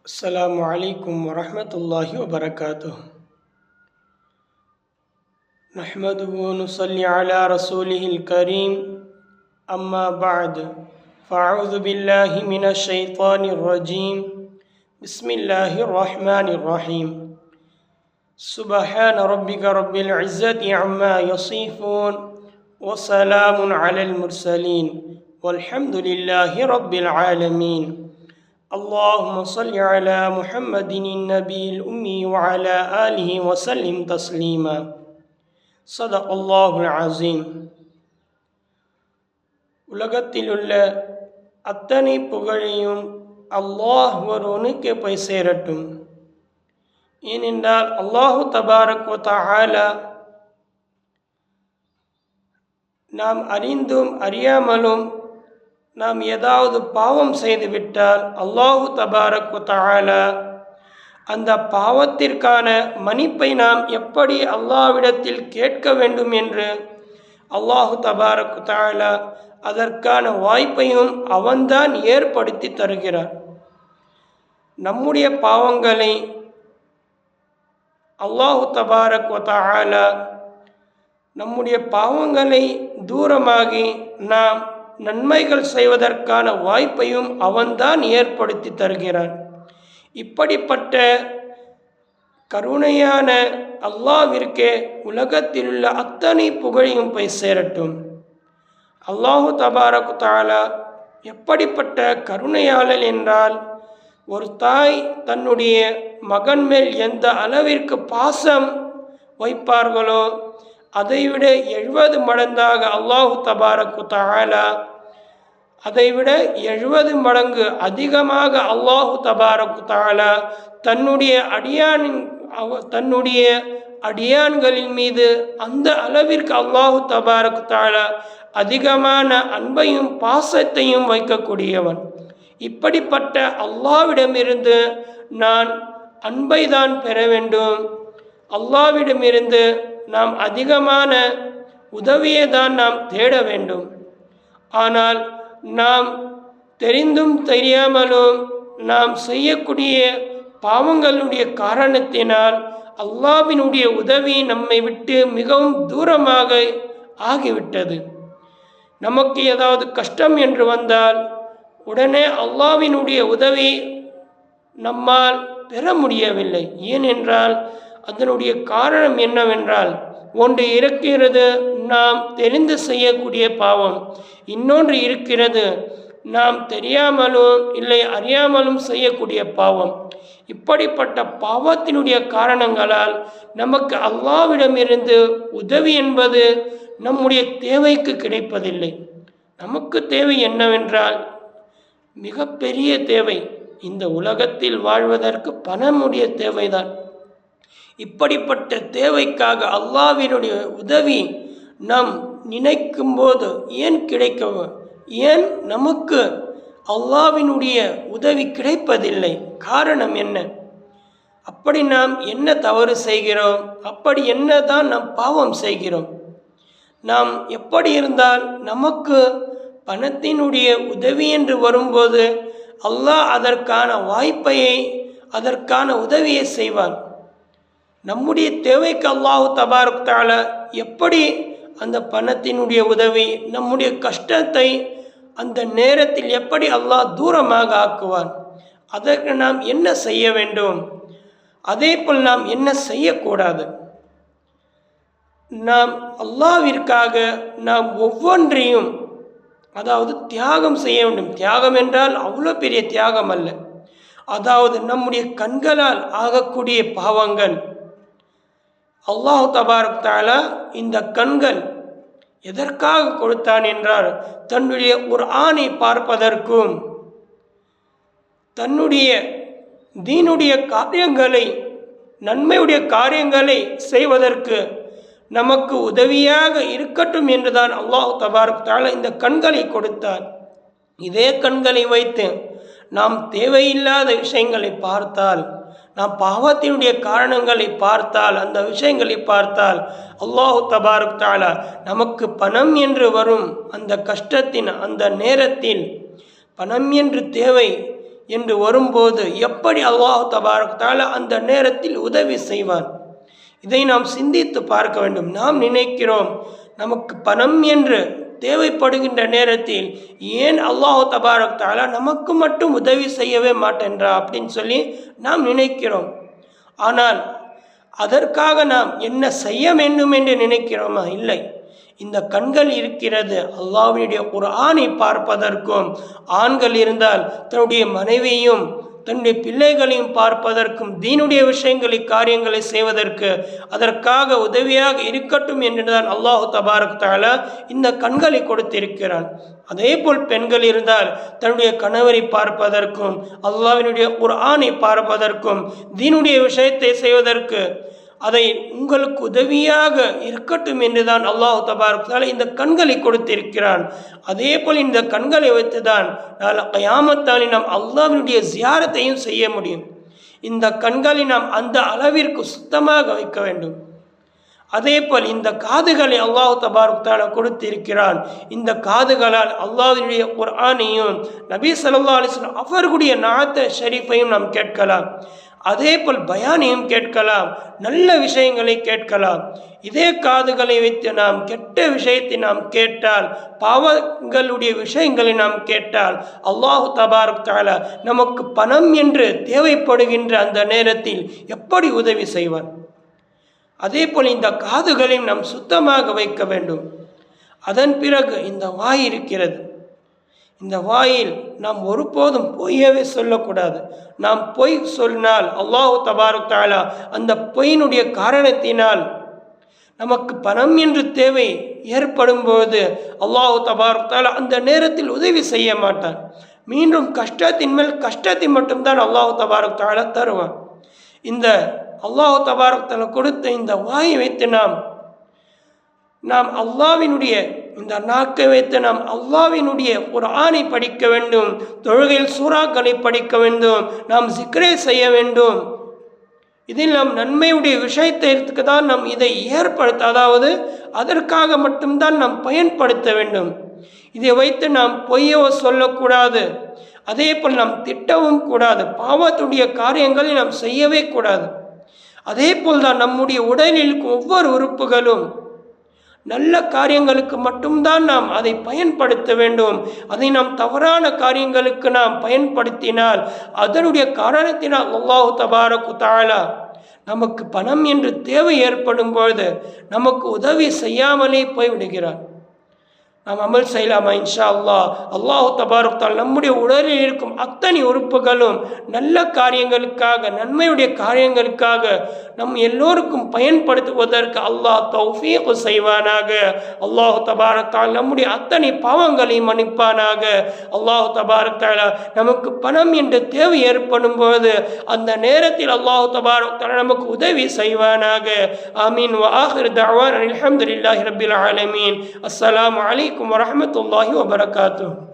السلام عليكم ورحمة الله وبركاته. نحمده ونصلي على رسوله الكريم. أما بعد، فأعوذ بالله من الشيطان الرجيم. بسم الله الرحمن الرحيم. سبحان ربك رب العزة عما يصفون وسلام على المرسلين والحمد لله رب العالمين. اللهم صل على محمد النبي الأمي وعلى آله وسلم تسليما. صدق الله العظيم. உலகத்தில் உள்ள அத்தனை புகழையும் அல்லாஹ் ஒருவனுக்கு போய் சேரட்டும். ஏனென்றால் அல்லாஹு தபாரக் வ தஆலா நாம் அறிந்தும் அறியாமலும் நாம் ஏதாவது பாவம் செய்துவிட்டால் அல்லாஹு தபாரக் வ தஆலா அந்த பாவத்திற்கான மன்னிப்பை நாம் எப்படி அல்லாஹ்விடத்தில் கேட்க வேண்டும் என்று அல்லாஹு தபாரக் வ தஆலா அதற்கான வாய்ப்பையும் அவன்தான் ஏற்படுத்தி தருகிறார். நம்முடைய பாவங்களை அல்லாஹு தபாரக் வ தஆலா நம்முடைய பாவங்களை தூரமாகி நாம் நன்மைகள் செய்வதற்கான வாய்ப்பையும் அவன்தான் ஏற்படுத்தி தருகிறான். இப்படிப்பட்ட கருணையான அல்லாஹ்விற்கே உலகத்தில் உள்ள அத்தனை புகழையும் போய் சேரட்டும். அல்லாஹு தபாரக் வ தஆலா எப்படிப்பட்ட கருணையாளர் என்றால், ஒரு தாய் தன்னுடைய மகன் மேல் எந்த அளவிற்கு பாசம் வைப்பார்களோ அதைவிட 70 மடங்காக அல்லாஹு தபாரக் வ தஆலா அதைவிட 70 மடங்கு அதிகமாக அல்லாஹு தபாரக் வ தஆலா தன்னுடைய அடியான்களின் மீது அந்த அளவிற்கு அல்லாஹு தபாரக் வ தஆலா அதிகமான அன்பையும் பாசத்தையும் வைக்கக்கூடியவன். இப்படிப்பட்ட அல்லாஹ்விடமிருந்து நான் அன்பை தான் பெற வேண்டும். அல்லாஹ்விடமிருந்து நாம் அதிகமான உதவியை தான் நாம் தேட வேண்டும். ஆனால் நாம் தெரிந்தும் தெரியாமலும் நாம் செய்யக்கூடிய பாவங்களுடைய காரணத்தினால் அல்லாஹ்வினுடைய உதவி நம்மை விட்டு மிகவும் தூரமாக ஆகிவிட்டது. நமக்கு ஏதாவது கஷ்டம் என்று வந்தால் உடனே அல்லாஹ்வினுடைய உதவி நம்மால் பெற முடியவில்லை. ஏனென்றால் அதனுடைய காரணம் என்னவென்றால், ஒன்று இருக்கிறது நாம் தெரிந்து செய்யக்கூடிய பாவம், இன்னொன்று இருக்கிறது நாம் தெரியாமலும் இல்லை அறியாமலும் செய்யக்கூடிய பாவம். இப்படிப்பட்ட பாவத்தினுடைய காரணங்களால் நமக்கு அல்லாஹ்விடமிருந்து உதவி என்பது நம்முடைய தேவைக்கு கிடைப்பதில்லை. நமக்கு தேவை என்னவென்றால், மிகப்பெரிய தேவை இந்த உலகத்தில் வாழ்வதற்கு பணமுடைய தேவைதான். இப்படிப்பட்ட தேவைக்காக அல்லாஹ்வினுடைய உதவி நாம் நினைக்கும் போது ஏன் நமக்கு அல்லாஹ்வினுடைய உதவி கிடைப்பதில்லை? காரணம் என்ன? அப்படி நாம் என்ன தவறு செய்கிறோம்? அப்படி என்ன தான் நாம் பாவம் செய்கிறோம்? நாம் எப்படி இருந்தால் நமக்கு பணத்தினுடைய உதவி என்று வரும்போது அல்லாஹ் அதற்கான வாய்ப்பையை அதற்கான உதவியை செய்வான். நம்முடைய தேவைக்கு அல்லாஹு தபாரக் வ தஆலா எப்படி அந்த பணத்தினுடைய உதவி, நம்முடைய கஷ்டத்தை அந்த நேரத்தில் எப்படி அல்லாஹ் தூரமாக ஆக்குவான்? அதற்கு நாம் என்ன செய்ய வேண்டும்? அதே போல் நாம் என்ன செய்யக்கூடாது? நாம் அல்லாஹ்விற்காக நாம் ஒவ்வொன்றையும் அதாவது தியாகம் செய்ய வேண்டும். தியாகம் என்றால் அவ்வளோ பெரிய தியாகம் அல்ல. அதாவது நம்முடைய கண்களால் ஆகக்கூடிய பாவங்கள், அல்லாஹ் தபாரக் தஆலா இந்த கண்கள் எதற்காக கொடுத்தான் என்றால், தன்னுடைய குர்ஆனை பார்ப்பதற்கும் தன்னுடைய தீனுடைய காரியங்களை நன்மையுடைய காரியங்களை செய்வதற்கு நமக்கு உதவியாக இருக்கட்டும் என்றுதான் அல்லாஹ் தபாரக் தஆலா இந்த கண்களை கொடுத்தார். இதே கண்களை வைத்து நாம் தேவையில்லாத விஷயங்களை பார்த்தால், நாம் பாவத்தினுடைய காரணங்களை பார்த்தால், அந்த விஷயங்களை பார்த்தால் அல்லாஹ் தபாரக் தஆலா நமக்கு பணம் என்று வரும் அந்த கஷ்டத்தின் அந்த நேரத்தில் பணம் என்று தேவை என்று வரும்போது எப்படி அல்லாஹ் தபாரக் தஆலா அந்த நேரத்தில் உதவி செய்வான்? இதை நாம் சிந்தித்து பார்க்க வேண்டும். நாம் நினைக்கிறோம் நமக்கு பணம் என்று தேவைப்படுகின்ற நேரத்தில் ஏன் அல்லாஹ் தபாரக் தஆலா நமக்கு மட்டும் உதவி செய்யவே மாட்டேன்றா அப்படின்னு சொல்லி நாம் நினைக்கிறோம். ஆனால் அதற்காக நாம் என்ன செய்ய வேண்டும் என்று நினைக்கிறோமா? இல்லை. இந்த கண்கள் இருக்கிறது அல்லாஹ்வுடைய குர்ஆனை பார்ப்பதற்கும், ஆண்கள் இருந்தால் தன்னுடைய மனைவியையும் தன்னுடைய பிள்ளைகளையும் பார்ப்பதற்கும், தீனுடைய விஷயங்களை காரியங்களை செய்வதற்கு அதற்காக உதவியாக இருக்கட்டும் என்றுதான் அல்லாஹ் தபாரக் தஆலா இந்த கண்களை கொடுத்திருக்கிறான். அதே போல் பெண்கள் இருந்தால் தன்னுடைய கணவரை பார்ப்பதற்கும், அல்லாஹ்வினுடைய குர்ஆனை பார்ப்பதற்கும், தீனுடைய விஷயத்தை செய்வதற்கு அதை உங்களுக்கு உதவியாக இருக்கட்டும் என்றுதான் அல்லாஹ் தபாரக் தஆலா இந்த கண்களை கொடுத்திருக்கிறான். அதே போல் இந்த கண்களை வைத்துதான் நாளை கியாமத்தாலில் நாம் அல்லாஹ்வினுடைய ஜியாரத்தையும் செய்ய முடியும். இந்த கண்களை நாம் அந்த அளவிற்கு சுத்தமாக வைக்க வேண்டும். அதே போல் இந்த காதுகளை அல்லாஹ் தபாரக் தஆலா கொடுத்திருக்கிறான். இந்த காதுகளால் அல்லாஹ்வுடைய குர்ஆனையும் நபி ஸல்லல்லாஹு அலைஹி வஸல்லம் அவர்களுடைய நாத்த ஷரீஃபையும் நாம் கேட்கலாம். அதே போல் பயானையும் கேட்கலாம், நல்ல விஷயங்களை கேட்கலாம். இதே காதுகளை வைத்து நாம் கெட்ட விஷயத்தை நாம் கேட்டால், பாவங்களுடைய விஷயங்களை நாம் கேட்டால், அல்லாஹ் தபாரக் தஆலா நமக்கு பணம் என்று தேவைப்படுகின்ற அந்த நேரத்தில் எப்படி உதவி செய்வான்? அதே போல் இந்த காதுகளையும் நாம் சுத்தமாக வைக்க வேண்டும். அதன் பிறகு இந்த வாய் இருக்கிறது. இந்த வாயில் நாம் ஒருபோதும் பொய்யவே சொல்லக்கூடாது. நாம் பொய் சொன்னால் அல்லாஹ் தபாரக் தஆலா அந்த பொய்யினுடைய காரணத்தினால் நமக்கு பணம் என்று தேவை ஏற்படும் போது அல்லாஹ் தபாரக் தஆலா அந்த நேரத்தில் உதவி செய்ய மாட்டான். மீண்டும் கஷ்டத்தின் மேல் கஷ்டத்தை மட்டும்தான் அல்லாஹ் தபாரக் தஆலா தருவான். இந்த அல்லாஹ் தபாரக் தஆலா கொடுத்த இந்த வாயை வைத்து நாம் அல்லாஹ்வினுடைய இந்த நாக்கை வைத்து நாம் அல்லாஹ்வினுடைய குர்ஆனை படிக்க வேண்டும், தொழுகையில் சூறாக்களை படிக்க வேண்டும், நாம் ஜிக்ரை செய்ய வேண்டும். இதில் நாம் நன்மையுடைய விஷயத்திற்கு தான் நாம் இதை அதாவது அதற்காக மட்டும்தான் நாம் பயன்படுத்த வேண்டும். இதை வைத்து நாம் பொய்யோ சொல்லக்கூடாது. அதே போல் நாம் திட்டவும் கூடாது. பாவத்துடைய காரியங்களை நாம் செய்யவே கூடாது. அதே போல் தான் நம்முடைய உடலில் ஒவ்வொரு உறுப்புகளும் நல்ல காரியங்களுக்கு மட்டும்தான் நாம் அதை பயன்படுத்த வேண்டும். அதை நாம் தவறான காரியங்களுக்கு நாம் பயன்படுத்தினால் அதனுடைய காரணத்தினால் அல்லாஹ் தபாரக் தஆலா நமக்கு பணம் என்று தேவை ஏற்படும் பொழுது நமக்கு உதவி செய்யாமலே போய்விடுகிறார். நாம் அமல் செய்யலாமா? இன்ஷா அல்லாஹ். அல்லாஹ் தபாரக் தஆலா நம்முடைய உடலில் இருக்கும் அத்தனை உறுப்புகளும் நல்ல காரியங்களுக்காக, நன்மையுடைய காரியங்களுக்காக நம் எல்லோருக்கும் பயன்படுத்துவதற்கு அல்லாஹ் தௌஃபீக் செய்வானாக. அல்லாஹ் தபாரக் தஆலா நம்முடைய அத்தனை பாவங்களை மன்னிப்பானாக. அல்லாஹ் தபாரக் தஆலா நமக்கு பணம் என்ற தேவை ஏற்படும் போது அந்த நேரத்தில் அல்லாஹ் தபாரக் தஆலா நமக்கு உதவி செய்வானாக. ஆமீன். வ ஆகிரு தஅவானா அல்ஹம்துலில்லாஹி ரப்பில் ஆலமீன். அஸ்ஸலாமு அலைக்கும் வரஹ்மத்துல்லாஹி வபரகாத்துஹு.